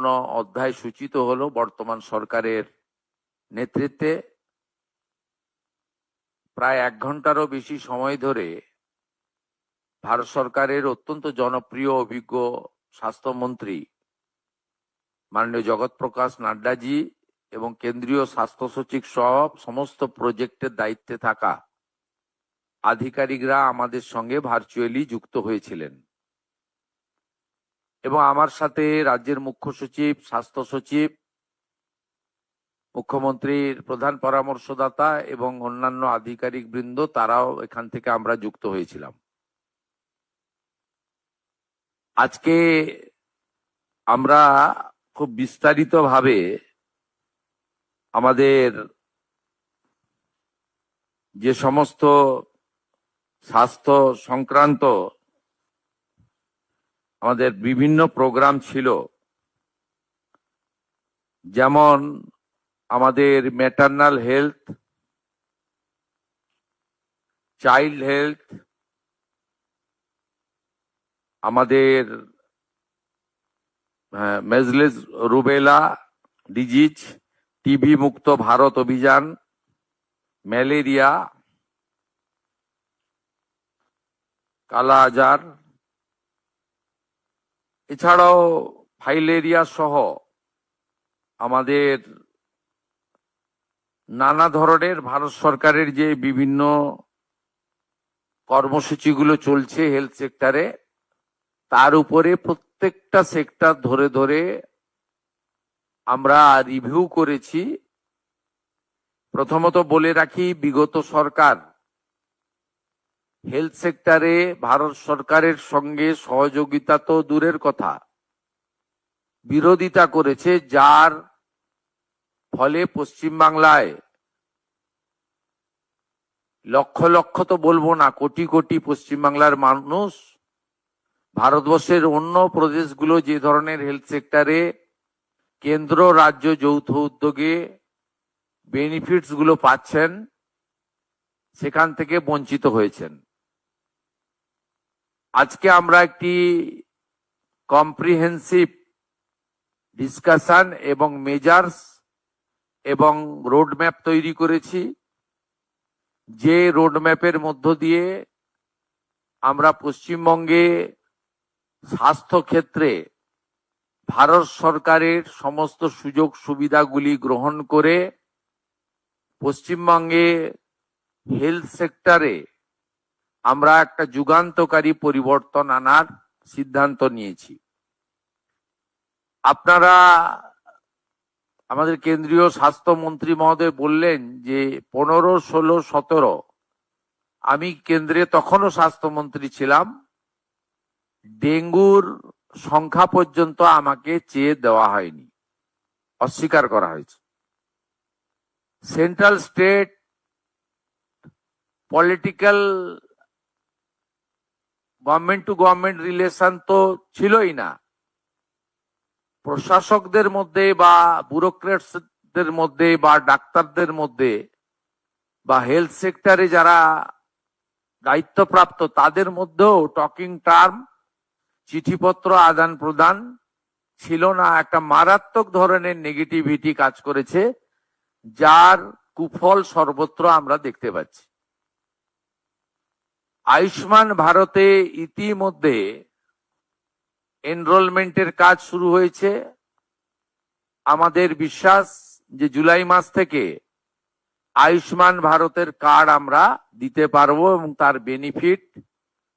সুবর্ণ অধ্যায় সূচিত হলো বর্তমান সরকারের নেতৃত্বে। প্রায় 1 ঘন্টারও বেশি সময় ধরে ভারত সরকারের অত্যন্ত জনপ্রিয় অভিজ্ঞ স্বাস্থ্যমন্ত্রী মাননীয় জগৎ প্রকাশ নাড্ডাজি এবং কেন্দ্রীয় স্বাস্থ্য সচিব সহ সমস্ত প্রজেক্টের দায়িত্বে থাকা আধিকারিকরা আমাদের সঙ্গে ভার্চুয়ালি যুক্ত হয়েছিলেন এবং আমার সাথে রাজ্যের মুখ্য সচিব, স্বাস্থ্য সচিব, মুখ্যমন্ত্রীর প্রধান পরামর্শদাতা এবং অন্যান্য আধিকারিক বৃন্দ তারাও এখান থেকে আমরা যুক্ত হয়েছিলাম। আজকে আমরা খুব বিস্তারিতভাবে আমাদের যে সমস্ত স্বাস্থ্য সংক্রান্ত আমাদের বিভিন্ন প্রোগ্রাম ছিল, যেমন আমাদের ম্যাটারনাল হেলথ, চাইল্ড হেলথ, আমাদের মেজলেস রুবেলা ডিজিজ, টিবি মুক্ত ভারত অভিযান, ম্যালেরিয়া, কালা আজার, এছাড়াও ফাইলেরিয়া সহ আমাদের নানা ধরনের ভারত সরকারের যে বিভিন্ন কর্মসূচিগুলো চলছে হেলথ সেক্টরে, তার উপরে প্রত্যেকটা সেক্টর ধরে ধরে আমরা রিভিউ করেছি। প্রথমত বলে রাখি, বিগত সরকার হেলথ সেক্টরে ভারত সরকারের সঙ্গে সহযোগিতা তো দূরের কথা, বিরোধিতা করেছে, যার ফলে পশ্চিমবাংলায় লক্ষ লক্ষ তো বলবো না, কোটি কোটি পশ্চিমবাংলার মানুষ ভারতবর্ষের অন্য প্রদেশগুলো যে ধরনের হেলথ সেক্টরে কেন্দ্র রাজ্য যৌথ উদ্যোগে বেনিফিটস গুলো পাচ্ছেন, সেখান থেকে বঞ্চিত হয়েছেন। আজকে আমরা একটি কম্প্রিহেন্সিভ ডিসকাশন এবং মেজার্স এবং রোডম্যাপ তৈরি করেছি, যে রোডম্যাপের মধ্য দিয়ে আমরা পশ্চিমবঙ্গে স্বাস্থ্য ক্ষেত্রে ভারত সরকারের সমস্ত সুযোগ সুবিধাগুলি গ্রহণ করে পশ্চিমবঙ্গে হেলথ সেক্টরে আমরা একটা যুগান্তকারী পরিবর্তন আনার সিদ্ধান্ত নিয়েছি। আপনারা, আমাদের কেন্দ্রীয় স্বাস্থ্যমন্ত্রী মহোদয় বললেন যে 15, 16, 17 আমি কেন্দ্রে তখনও স্বাস্থ্যমন্ত্রী ছিলাম, ডেঙ্গুর সংখ্যা পর্যন্ত আমাকে চেয়ে দেওয়া হয়নি, অস্বীকার করা হয়েছে। Central state political government to government relation তো ছিলই না, প্রশাসকদের মধ্যে বা ব্যুরোক্রেটসদের মধ্যে বা ডাক্তারদের মধ্যে বা হেলথ সেক্টরে যারা দায়িত্বপ্রাপ্ত তাদের মধ্যেও টকিং টার্ম, চিঠিপত্র আদান প্রদান ছিল না। একটা মারাত্মক ধরনের নেগেটিভিটি কাজ করেছে, যার কুফল সর্বত্র আমরা দেখতে পাচ্ছি। আয়ুষ্মান ভারতে ইতিমধ্যে এনরোলমেন্টের কাজ শুরু হয়েছে। আমাদের বিশ্বাস যে জুলাই মাস থেকে আয়ুষ্মান ভারতের কার্ড আমরা দিতে পারবো এবং তার বেনিফিট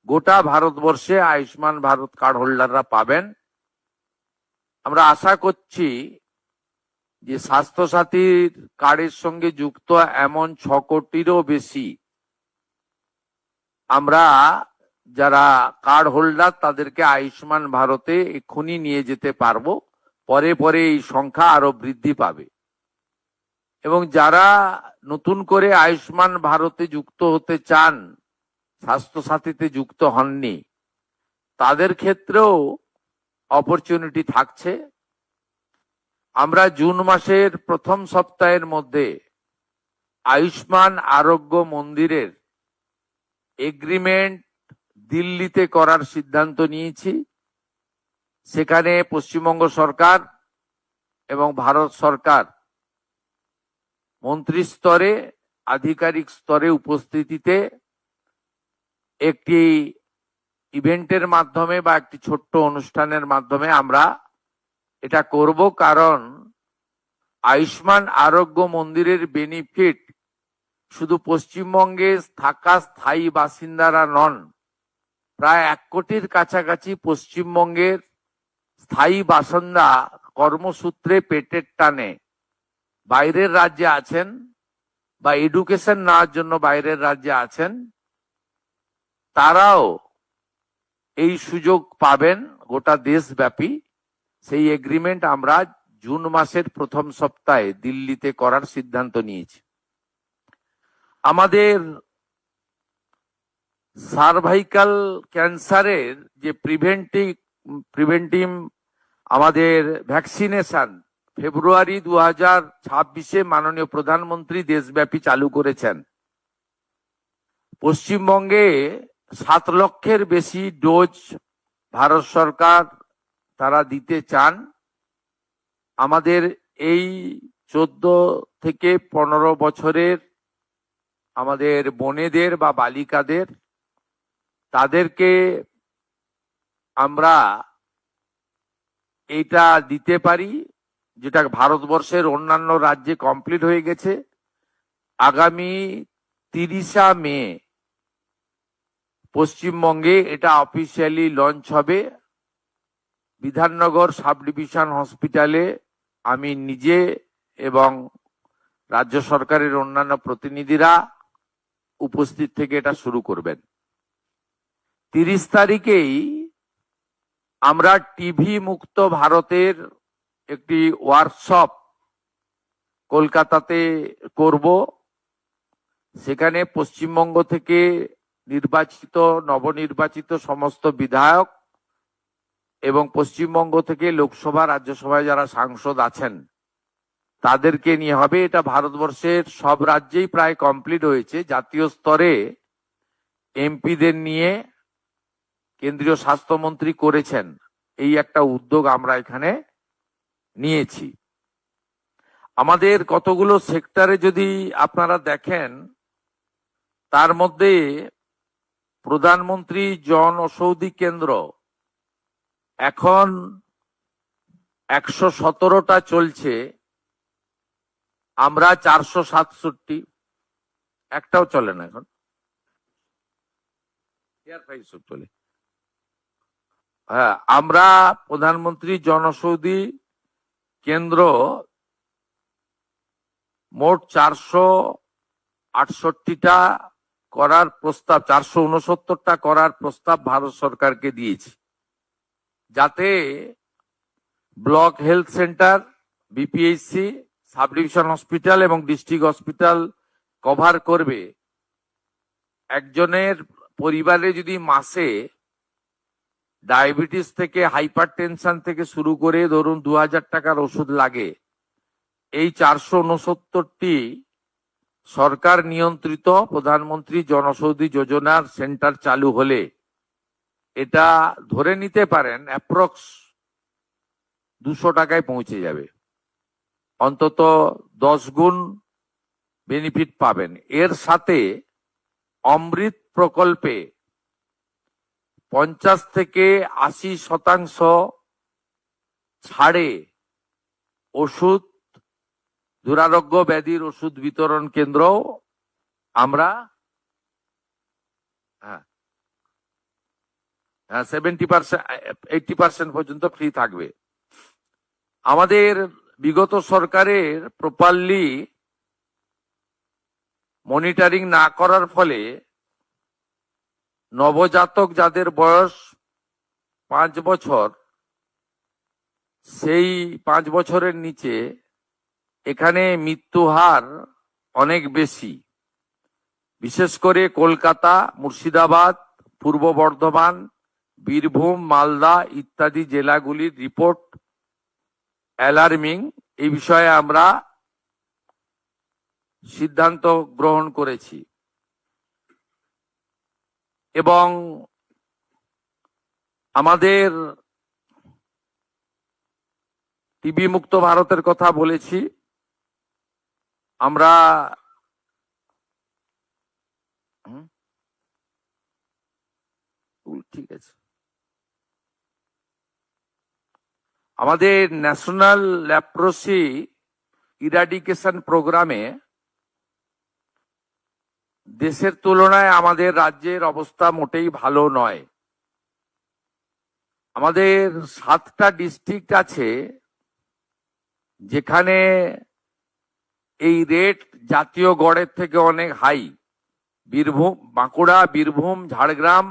গোটা ভারতবর্ষে আয়ুষ্মান ভারত কার্ড হোল্ডাররা পাবেন। আমরা আশা করছি যে স্বাস্থ্যসাথীর কার্ডের সঙ্গে যুক্ত এমন 6 কোটিরও বেশি আমরা যারা কার্ড হোল্ডার তাদেরকে আয়ুষ্মান ভারতে এক্ষুনি নিয়ে যেতে পারবো। পরে পরে এই সংখ্যা আরো বৃদ্ধি পাবে এবং যারা নতুন করে আয়ুষ্মান ভারতে যুক্ত হতে চান, স্বাস্থ্যসাথীতে যুক্ত হননি, তাদের ক্ষেত্রেও অপরচুনিটি থাকছে। আমরা জুন মাসের প্রথম সপ্তাহের মধ্যে আয়ুষ্মান আরোগ্য মন্দিরের এগ্রিমেন্ট দিল্লিতে করার সিদ্ধান্ত নিয়েছি। সেখানে পশ্চিমবঙ্গ সরকার এবং ভারত সরকার মন্ত্রী স্তরে, আধিকারিক স্তরে উপস্থিতিতে একটি ইভেন্টের মাধ্যমে বা একটি ছোট্ট অনুষ্ঠানের মাধ্যমে আমরা এটা করব। কারণ আয়ুষ্মান আরোগ্য মন্দিরের বেনিফিট শুধু পশ্চিমবঙ্গে থাকা স্থায়ী বাসিন্দারা নন, প্রায় 1 কোটির কাছাকাছি পশ্চিমবঙ্গের স্থায়ী বাসিন্দা কর্মসূত্রে পেটের টানে বাইরের রাজ্যে আছেন বা এডুকেশন নেওয়ার জন্য বাইরের রাজ্যে আছেন, তারাও এই সুযোগ পাবেন গোটা দেশব্যাপী। সেই এগ্রিমেন্ট আমরা জুন মাসের প্রথম সপ্তাহে দিল্লিতে করার সিদ্ধান্ত নিয়েছি। আমাদের সার্ভাইকাল ক্যান্সারের যে প্রিভেন্টিভ আমাদের ভ্যাকসিনেশন ফেব্রুয়ারি 2026-এ মাননীয় প্রধানমন্ত্রী দেশব্যাপী চালু করেছেন। পশ্চিমবঙ্গে 7 লক্ষের বেশি ডোজ ভারত সরকার তারা দিতে চান। আমাদের এই 14 থেকে 15 বছরের আমাদের বোনেদের বা বালিকাদের, তাদেরকে আমরা এটা দিতে পারি, যেটা ভারতবর্ষের অন্যান্য রাজ্যে কমপ্লিট হয়ে গেছে। আগামী 30 মে পশ্চিমবঙ্গে এটা অফিসিয়ালি লঞ্চ হবে। বিধাননগর সাব ডিভিশন হসপিটালে আমি নিজে এবং রাজ্য সরকারের অন্যান্য প্রতিনিধিরা উপস্থিত থেকে এটা শুরু করবেন। 30 তারিখেই আমরা টিভি মুক্ত ভারতের একটি ওয়ার্কশপ কলকাতাতে করব। সেখানে পশ্চিমবঙ্গ থেকে নবনির্বাচিত সমস্ত বিধায়ক এবং পশ্চিমবঙ্গ থেকে লোকসভা, রাজ্যসভায় যারা সাংসদ আছেন তাদেরকে নিয়ে হবে। এটা ভারতবর্ষের সব রাজ্যেই প্রায় কমপ্লিট হয়েছে। জাতীয় স্তরে এমপিদের নিয়ে কেন্দ্রীয় স্বাস্থ্যমন্ত্রী করেছেন। এই একটা উদ্যোগ আমরা এখানে নিয়েছি। আমাদের কতগুলো সেক্টরে যদি আপনারা দেখেন, তার মধ্যে প্রধানমন্ত্রী জন ঔষধি কেন্দ্র এখন 117টা চলছে। আমরা 467, একটাও চলে না এখন, চলে। হ্যাঁ, আমরা প্রধানমন্ত্রী জনঔষধি কেন্দ্র মোট 468টা করার প্রস্তাব, 469টা করার প্রস্তাব ভারত সরকারকে দিয়েছি, যাতে block health centre, BPHC, sub division hospital এবং ডিস্ট্রিক্ট হসপিটাল কভার করবে। একজনের পরিবারে যদি মাসে ডায়াবেটিস থেকে হাইপার টেনশন থেকে শুরু করে ধরুন 2000 টাকার ওষুধ লাগে, এই 469টি সরকার নিয়ন্ত্রিত প্রধানমন্ত্রী জনঔষধি যোজনার সেন্টার চালু হলে এটা ধরে নিতে পারেন অ্যাপ্রক্স 200 টাকায় পৌঁছে যাবে। অন্তত 10 গুণ বেনিফিট পাবেন। এর সাথে অমৃত প্রকল্পে 50 থেকে 80% ছাড়ে ওষুধ, দুরারোগ্য ব্যাধির ওষুধ বিতরণ কেন্দ্র আমরা 70%, 80% পর্যন্ত ফ্রি থাকবে। আমাদের বিগত সরকারের প্রপারলি মনিটরিং না করার ফলে নবজাতক যাদের বয়স 5 বছর, সেই 5 বছরের নিচে এখানে মৃত্যু হার অনেক বেশি। বিশেষ করে কলকাতা, মুর্শিদাবাদ, পূর্ব বর্ধমান, বীরভূম, মালদা ইত্যাদি জেলাগুলির রিপোর্ট অ্যালার্মিং। এই বিষয়ে আমরা সিদ্ধান্ত গ্রহণ করেছি এবং আমাদের টিবি মুক্ত ভারতের কথা বলেছি। আমরা ঠিক আছে, আমাদের ন্যাশনাল ল্যাপ্রোসি ইরাডিকেশন প্রোগ্রামে দেশের তুলনায় আমাদের রাজ্যের অবস্থা মোটেই ভালো নয়। আমাদের 7টা ডিস্ট্রিক্ট আছে যেখানে এই রেট জাতীয় গড়ের থেকে অনেক হাই। বীরভূম, বাঁকুড়া, বীরভূম, ঝাড়গ্রাম,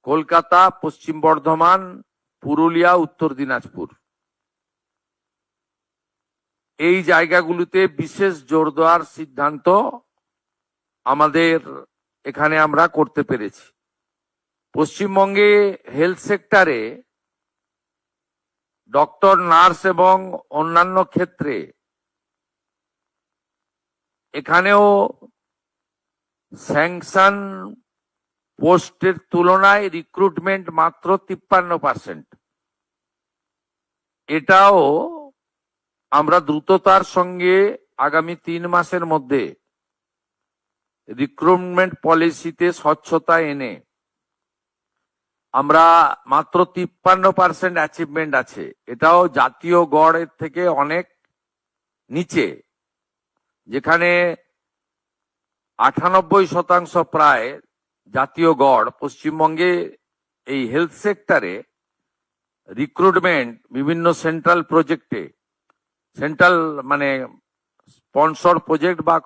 কলকাতা, পশ্চিম বর্ধমান, পুরুলিয়া, উত্তর দিনাজপুর। এই জায়গাগুলোতে বিশেষ জোর দেওয়ার সিদ্ধান্ত আমাদের এখানে আমরা করতে পেরেছি। পশ্চিমবঙ্গে হেলথ সেক্টরে ডক্টর, নার্স এবং অন্যান্য ক্ষেত্রে এখানেও স্যাংশন পোস্টের তুলনায় রিক্রুটমেন্ট মাত্র 53%। এটাও আমরা দ্রুততার সঙ্গে আগামী 3 মাসের মধ্যে রিক্রুটমেন্ট পলিসিতে স্বচ্ছতা এনে আমরা মাত্র 53% অ্যাচিভমেন্ট আছে। এটাও জাতীয় গড়ের থেকে অনেক নিচে, যেখানে 98% প্রায় জাতীয় গড়। পশ্চিমবঙ্গে এই হেলথ সেক্টরে রিক্রুটমেন্ট বিভিন্ন সেন্ট্রাল প্রজেক্টে, সেন্ট্রাল মানে স্পন্সর প্রজেক্ট বা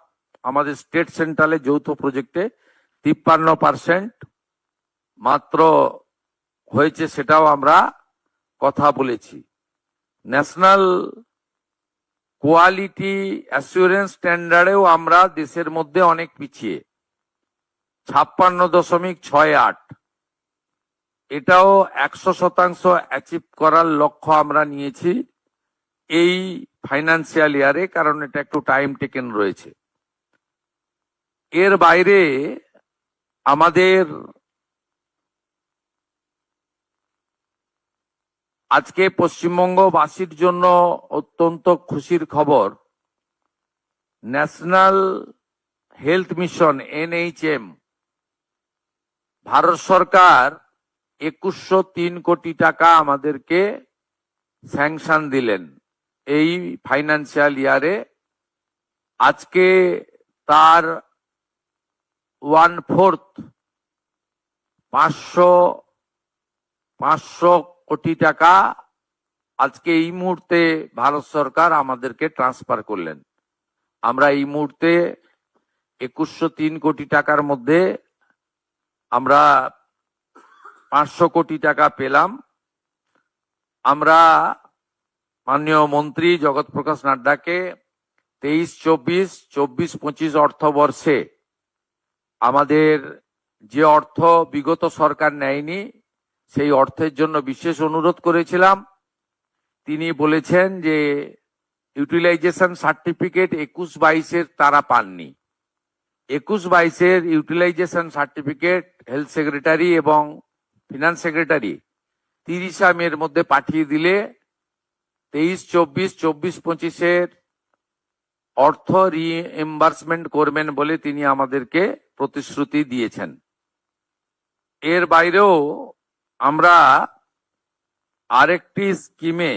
আমাদের স্টেট সেন্ট্রালে যৌথ প্রজেক্টে 53% মাত্র হয়েছে, সেটাও আমরা কথা বলেছি। ন্যাশনাল কোয়ালিটি অ্যাসুরেন্স স্ট্যান্ডার্ডেও আমরা দেশের মধ্যে অনেক পিছিয়ে, 56.68। এটাও 100% অ্যাচিভ করার লক্ষ্য আমরা নিয়েছি এই ফাইন্যান্সিয়াল ইয়ারে, কারণ এটা একটু টাইম টেকেন রয়েছে। এর বাইরে আমাদের আজকে পশ্চিমবঙ্গবাসীর জন্য অত্যন্ত খুশির খবর, national health mission NHM Bharat সরকার 2103 কোটি টাকা আমাদেরকে স্যাংশন দিলেন এই ফাইন্যান্সিয়াল ইয়ারে। আজকে তার 1/4 500 কোটি টাকা আজকে এই মুহূর্তে ভারত সরকার আমাদেরকে ট্রান্সফার করলেন। আমরা এই মুহূর্তে 2103 কোটি টাকার মধ্যে আমরা 500 কোটি টাকা পেলাম। আমরা মাননীয় মন্ত্রী জগৎ প্রকাশ নাড্ডাকে 23-24, 24-25 অর্থবর্ষে আমাদের যে অর্থ বিগত সরকার নেয়নি সেই অর্থের জন্য বিশেষ অনুরোধ করেছিলাম। তিনি বলেছেন যে ইউটিলাইজেশন সার্টিফিকেট 21-22 তারা পাননি। 21-22 ইউটিলাইজেশন সার্টিফিকেট হেলথ সেক্রেটারি এবং ফিনান্স সেক্রেটারি 30 মের মধ্যে পাঠিয়ে দিলে 23-24, 24-25 অর্থ রিএম্বার্সমেন্ট করবেন বলে তিনি আমাদেরকে প্রতিশ্রুতি দিয়েছেন। এর বাইরেও আমরা আরেকটি স্কিমে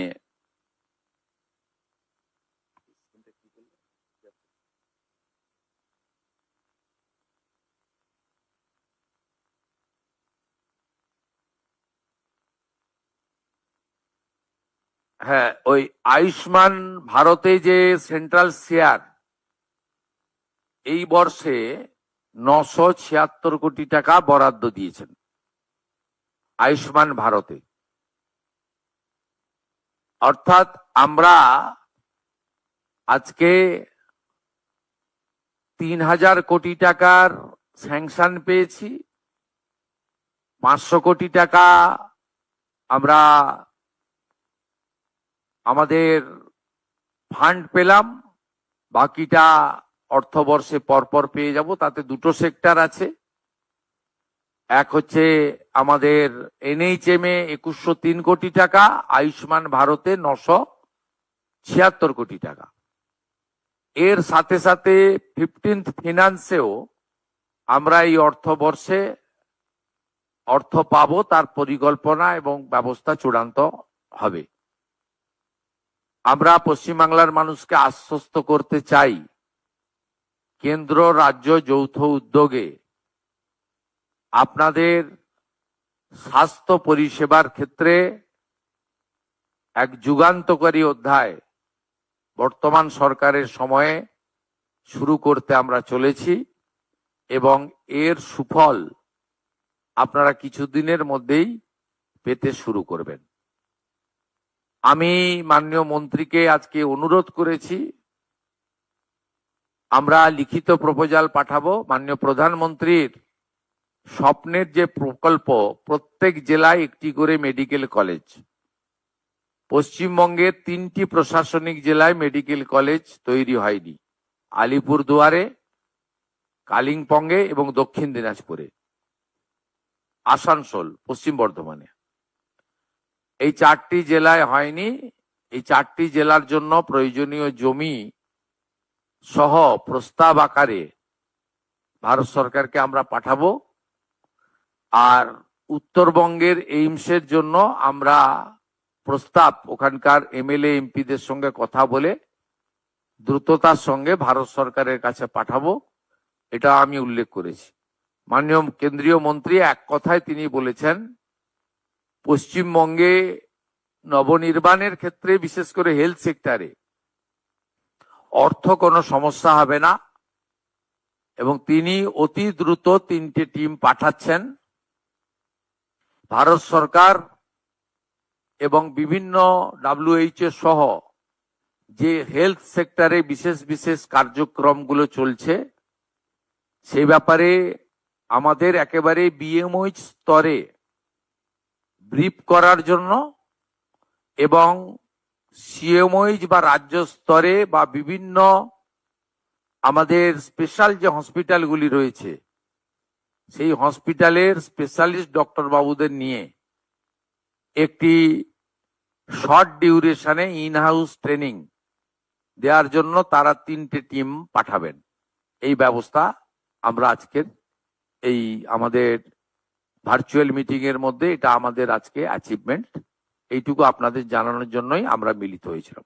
ওই আয়ুষ্মান ভারতে যে সেন্ট্রাল শেয়ার এই বর্ষে 976 কোটি টাকা বরাদ্দ দিয়েছেন আয়ুষ্মান ভারতে। অর্থাৎ আমরা আজকে 3000 কোটি টাকার স্যাংশন পেয়েছি, 500 কোটি টাকা আমরা আমাদের ফান্ড পেলাম, বাকিটা অর্থবর্ষে পরপর পেয়ে যাব। তাতে দুটো সেক্টর আছে, এক হচ্ছে আমাদের NHM এ 2103 কোটি টাকা, আয়ুষ্মান ভারতে 976 কোটি টাকা। এর সাথে সাথে 15th ফিনান্সেও আমরা এই অর্থবর্ষে অর্থ পাবো, তার পরিকল্পনা এবং ব্যবস্থা চূড়ান্ত হবে। আমরা পশ্চিমবাংলার মানুষকে আশ্বস্ত করতে চাই, কেন্দ্র রাজ্য যৌথ উদ্যোগে আপনাদের স্বাস্থ্য পরিষেবার ক্ষেত্রে এক যুগান্তকারী অধ্যায় বর্তমান সরকারের সময়ে শুরু করতে আমরা চলেছি এবং এর সুফল আপনারা কিছুদিনের মধ্যেই পেতে শুরু করবেন। আমি মাননীয় মন্ত্রীকে আজকে অনুরোধ করেছি, আমরা লিখিত প্রপোজাল পাঠাবো। মাননীয় প্রধানমন্ত্রীর স্বপ্নের যে প্রকল্প, প্রত্যেক জেলায় একটি করে মেডিকেল কলেজ, পশ্চিমবঙ্গের 3টি প্রশাসনিক জেলায় মেডিকেল কলেজ তৈরি হয়নি, আলিপুরদুয়ারে, কালিম্পংয়ে এবং দক্ষিণ দিনাজপুরে, আসানসোল, পশ্চিম বর্ধমানে। এই 4টি জেলায় হয়নি। এই 4টি জেলার জন্য প্রয়োজনীয় জমি সহ প্রস্তাব আকারে ভারত সরকারকে আমরা পাঠাবো। আর উত্তরবঙ্গের এইমসের জন্য আমরা প্রস্তাব ওখানকার MLA MPদের সঙ্গে কথা বলে দ্রুততার সঙ্গে ভারত সরকারের কাছে পাঠাবো, এটা আমি উল্লেখ করেছি। মাননীয় কেন্দ্রীয় মন্ত্রী এক কথায় তিনি বলেছেন, পশ্চিমবঙ্গে নবনির্মাণের ক্ষেত্রে বিশেষ করে হেলথ সেক্টরে অর্থ কোনো সমস্যা হবে না এবং তিনি অতি দ্রুত 3টে টিম পাঠাচ্ছেন। ভারত সরকার এবং বিভিন্ন WHO সহ যে হেলথ সেক্টরে বিশেষ বিশেষ কার্যক্রমগুলো চলছে সেই ব্যাপারে আমাদের একেবারে BMOH স্তরে ব্রিফ করার জন্য এবং CMOH বা রাজ্য স্তরে বা বিভিন্ন আমাদের স্পেশাল যে হসপিটালগুলি রয়েছে সেই হসপিটালের স্পেশালিস্ট ডক্টর বাবুদের নিয়ে একটি শর্ট ডিউরেশনে ইনহাউস ট্রেনিং দেওয়ার জন্য তারা 3টে টিম পাঠাবেন। এই ব্যবস্থা আমরা আজকের এই আমাদের ভার্চুয়াল মিটিং এর মধ্যে এটা আমাদের আজকে অ্যাচিভমেন্ট। এইটুকু আপনাদের জানানোর জন্যই আমরা মিলিত হয়েছিলাম।